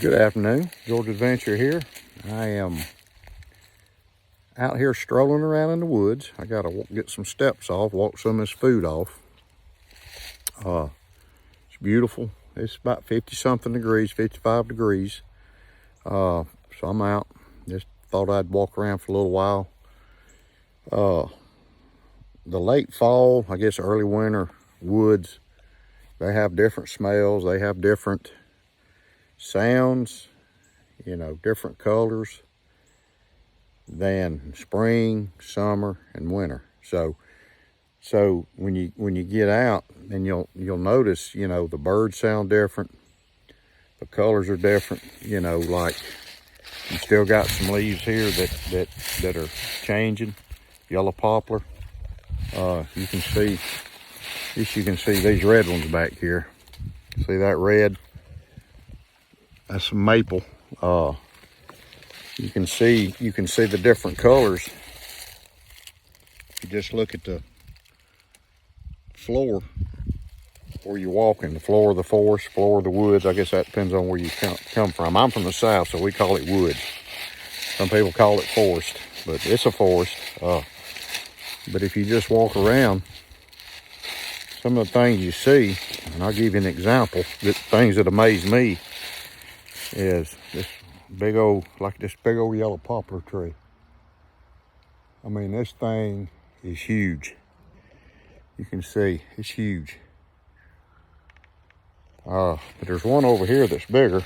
Good afternoon, George Adventure here. I am out here strolling around in the woods. I gotta get some steps off, walk some of this food off. It's beautiful. It's about 50 something degrees, 55 degrees. So I'm out. Just thought I'd walk around for a little while. The late fall, I guess early winter woods, they have different smells. They have different sounds, different colors than spring, summer, and winter. So when you get out, and you'll notice, the birds sound different, the colors are different. Like you still got some leaves here that are changing. Yellow poplar. You can see these red ones back here. See that red? That's some maple. You can see the different colors. You just look at the floor where you're walking, the floor of the forest, floor of the woods. I guess that depends on where you come from. I'm from the south, so we call it woods. Some people call it forest, but it's a forest. But if you just walk around, some of the things you see, and I'll give you an example, things that amaze me is this big old yellow poplar tree. I mean, this thing is huge. You can see it's huge. But there's one over here that's bigger.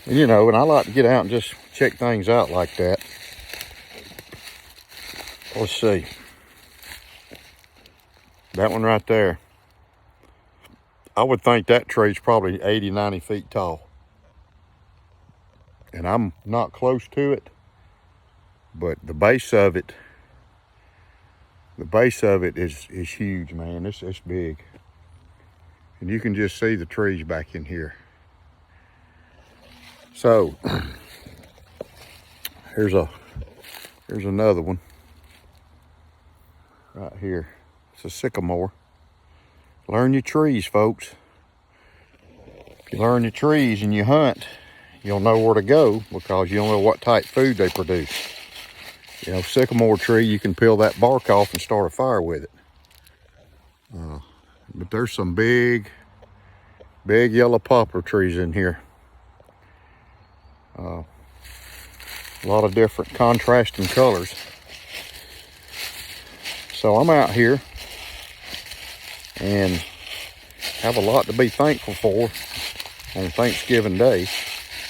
And and I like to get out and just check things out like that. Let's see. That one right there. I would think that tree's probably 80, 90 feet tall. And I'm not close to it, but the base of it is huge, man. It's big. And you can just see the trees back in here. So here's another one right here. It's a sycamore. Learn your trees, folks. If you learn your trees and you hunt, you'll know where to go because you'll know what type of food they produce. Sycamore tree, you can peel that bark off and start a fire with it. But there's some big yellow poplar trees in here. A lot of different contrasting colors. So I'm out here and have a lot to be thankful for on Thanksgiving Day.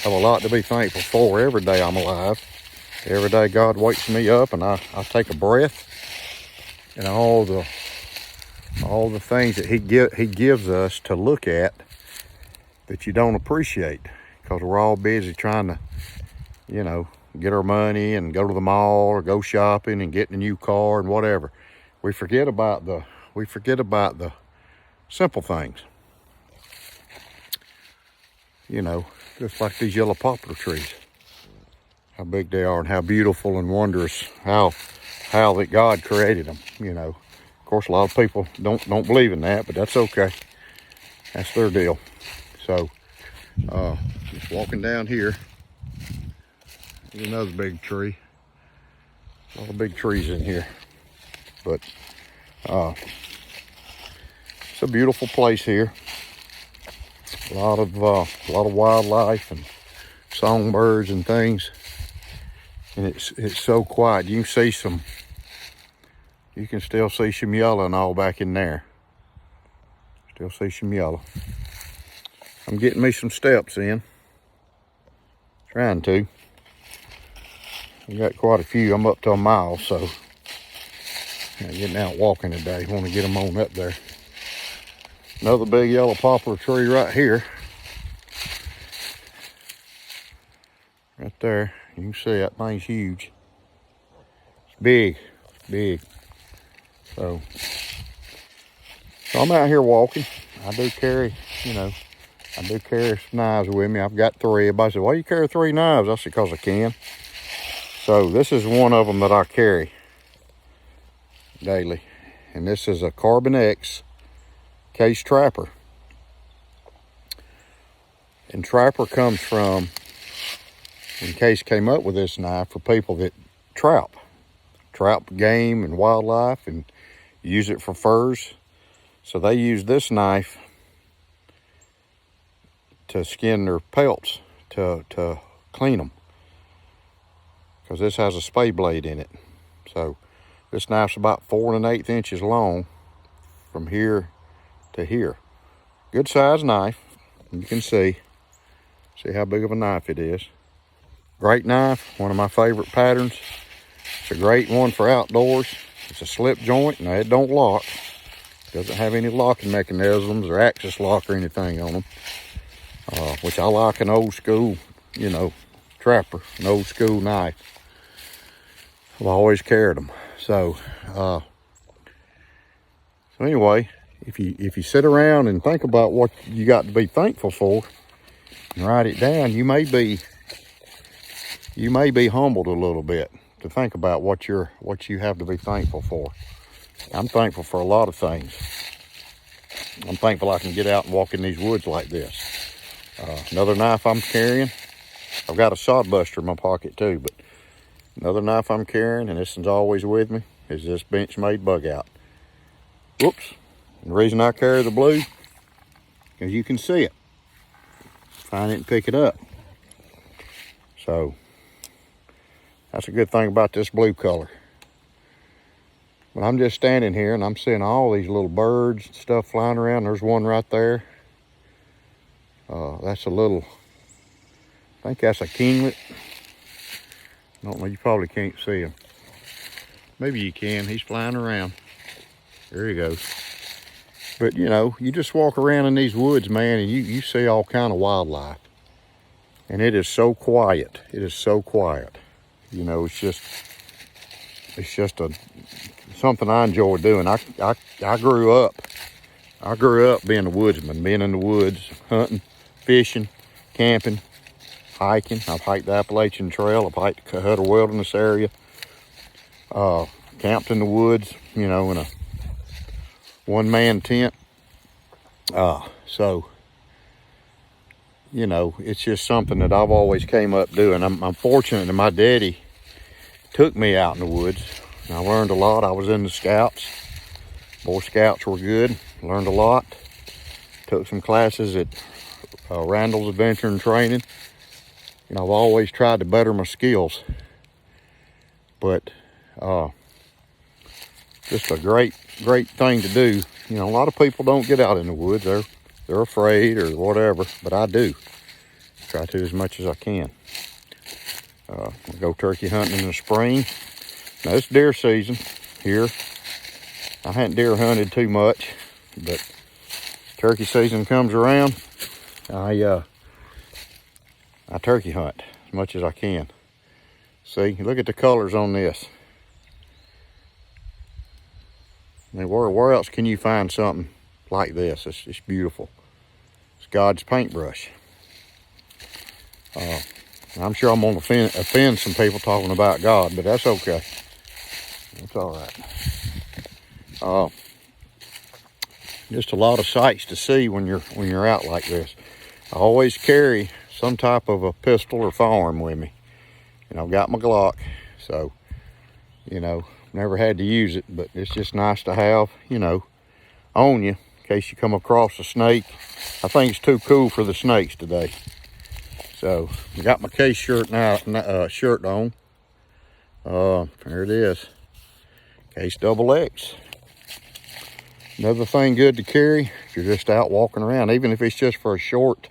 Have a lot to be thankful for every day I'm alive. Every day God wakes me up and I take a breath, and all the things that He gives us to look at that you don't appreciate because we're all busy trying to, get our money and go to the mall or go shopping and get in a new car and whatever. We forget about the simple things. Just like these yellow poplar trees. How big they are and how beautiful and wondrous how that God created them. Of course, a lot of people don't believe in that, but that's okay. That's their deal. So, just walking down here. There's another big tree. A lot of big trees in here, but it's a beautiful place here. A lot of wildlife and songbirds and things. And it's so quiet. You can still see some yellow and all back in there. Still see some yellow. I'm getting me some steps in. Trying to. I got quite a few. I'm up to a mile, so I'm getting out walking today. Want to get them on up there. Another big yellow poplar tree right here. Right there. You can see that thing's huge. It's big. So I'm out here walking. I do carry some knives with me. I've got 3. Everybody said, why you carry 3 knives? I said, because I can. So this is one of them that I carry daily. And this is a Carbon X Case Trapper. And Trapper comes from, in case came up with this knife for people that trap game and wildlife and use it for furs. So they use this knife to skin their pelts, to clean them, because this has a spade blade in it. So this knife's about 4 1/8 inches long from here to here. Good size knife. You can see how big of a knife it is. Great knife, one of my favorite patterns. It's a great one for outdoors. It's a slip joint. Now it don't lock. Doesn't have any locking mechanisms or axis lock or anything on them. Which I like an old school, you know, Trapper, an old school knife. I've always carried them. So anyway, if you sit around and think about what you got to be thankful for and write it down, you may be humbled a little bit to think about what you have to be thankful for. I'm thankful for a lot of things. I'm thankful I can get out and walk in these woods like this. Another knife I'm carrying, I've got a sod buster in my pocket too, but another knife I'm carrying, and this one's always with me, is this Benchmade Bug Out. Whoops. And the reason I carry the blue, because you can see it. Find it and pick it up. So that's a good thing about this blue color. But I'm just standing here and I'm seeing all these little birds and stuff flying around. There's one right there. That's a little, I think that's a kinglet. I don't know, you probably can't see him. Maybe you can, he's flying around. There he goes. But you know, you just walk around in these woods, man, and you see all kind of wildlife. And it is so quiet. It is so quiet. You know, it's just something I enjoy doing. I grew up being a woodsman, being in the woods, hunting, fishing, camping, hiking. I've hiked the Appalachian Trail. I've hiked the Cutter Wilderness area. Camped in the woods, you know, in a one-man tent. So, you know, it's just something that I've always came up doing. I'm fortunate that my daddy took me out in the woods. I learned a lot. I was in the Scouts. Boy Scouts were good. Learned a lot. Took some classes at Randall's Adventure and Training. You know, I've always tried to better my skills. But just a great thing to do. You know, a lot of people don't get out in the woods. They're afraid or whatever, but I do. Try to as much as I can. I go turkey hunting in the spring. Now it's deer season here. I hadn't deer hunted too much, but turkey season comes around, I turkey hunt as much as I can. See, look at the colors on this. I mean, where else can you find something like this? It's beautiful. It's God's paintbrush. I'm sure I'm going to offend some people talking about God, but that's okay. That's all right. Just a lot of sights to see when you're out like this. I always carry some type of a pistol or firearm with me. And I've got my Glock, so, you know, never had to use it, but it's just nice to have, you know, on you in case you come across a snake. I think it's too cool for the snakes today. So I got my case shirt on. There it is. Case XX. Another thing good to carry if you're just out walking around, even if it's just for a short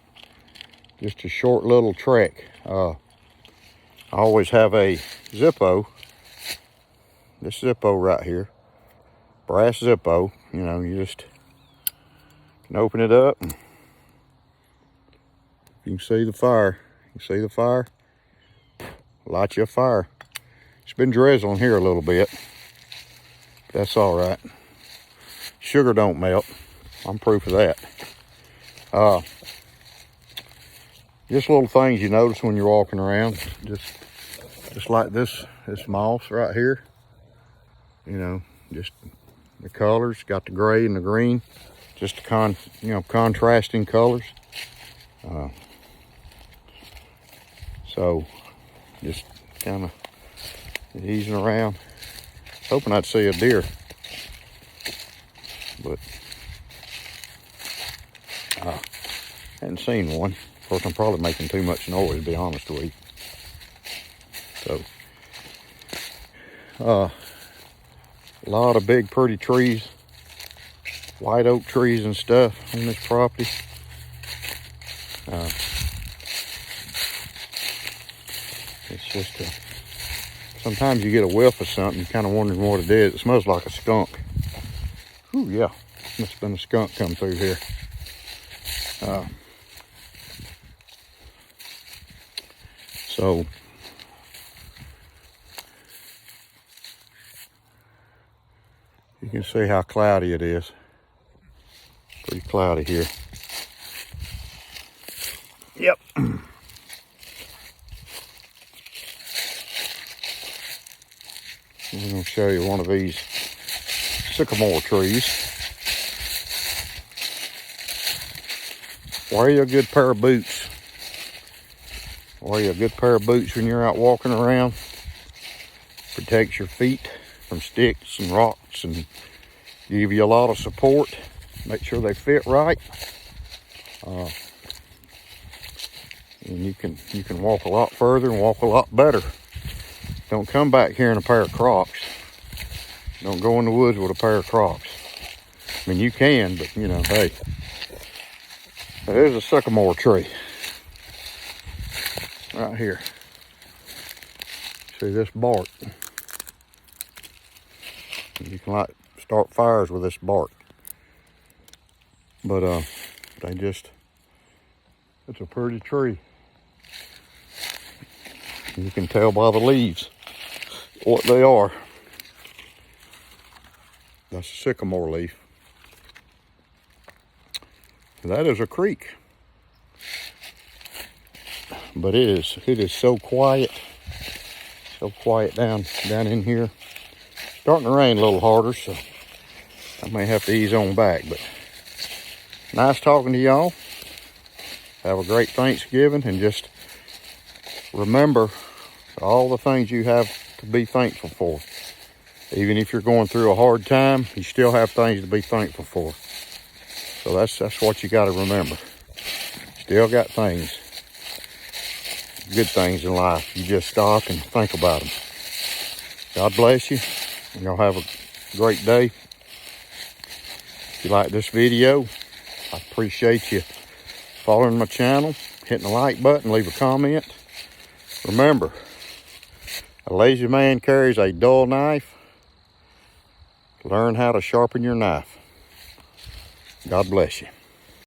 little trek. I always have a Zippo. This Zippo right here, brass Zippo. You know, you just can open it up. And you can see the fire. You see the fire? Light you a fire. It's been drizzling here a little bit. But that's all right. Sugar don't melt. I'm proof of that. Just little things you notice when you're walking around. Just like this moss right here. You know, just the colors. Got the gray and the green. Just the contrasting colors. So just kind of easing around, hoping I'd see a deer, but hadn't seen one. Of course, I'm probably making too much noise, to be honest with you. So a lot of big pretty trees, white oak trees and stuff on this property. It's just sometimes you get a whiff of something, you're kind of wondering what it is. It smells like a skunk. Ooh, yeah, must have been a skunk come through here. So you can see how cloudy it is. Pretty cloudy here. Yep. I'm going to show you one of these sycamore trees. Wear you a good pair of boots. Wear you a good pair of boots when you're out walking around. Protects your feet from sticks and rocks and give you a lot of support. Make sure they fit right. And you can walk a lot further and walk a lot better. Don't come back here in a pair of Crocs. Don't go in the woods with a pair of Crocs. I mean, you can, but you know, hey. There's a sycamore tree. Right here. See this bark? You can like start fires with this bark. But it's a pretty tree. You can tell by the leaves what they are. That's a sycamore leaf. That is a creek. But it is so quiet down in here. Starting to rain a little harder, so I may have to ease on back. But nice talking to y'all. Have a great Thanksgiving, and just remember all the things you have to be thankful for. Even if you're going through a hard time, you still have things to be thankful for. So that's what you got to remember. Still got things, good things in life. You just stop and think about them. God bless you, and y'all have a great day. If you like this video, I appreciate you following my channel, hitting the like button, leave a comment. Remember, a lazy man carries a dull knife. Learn how to sharpen your knife. God bless you.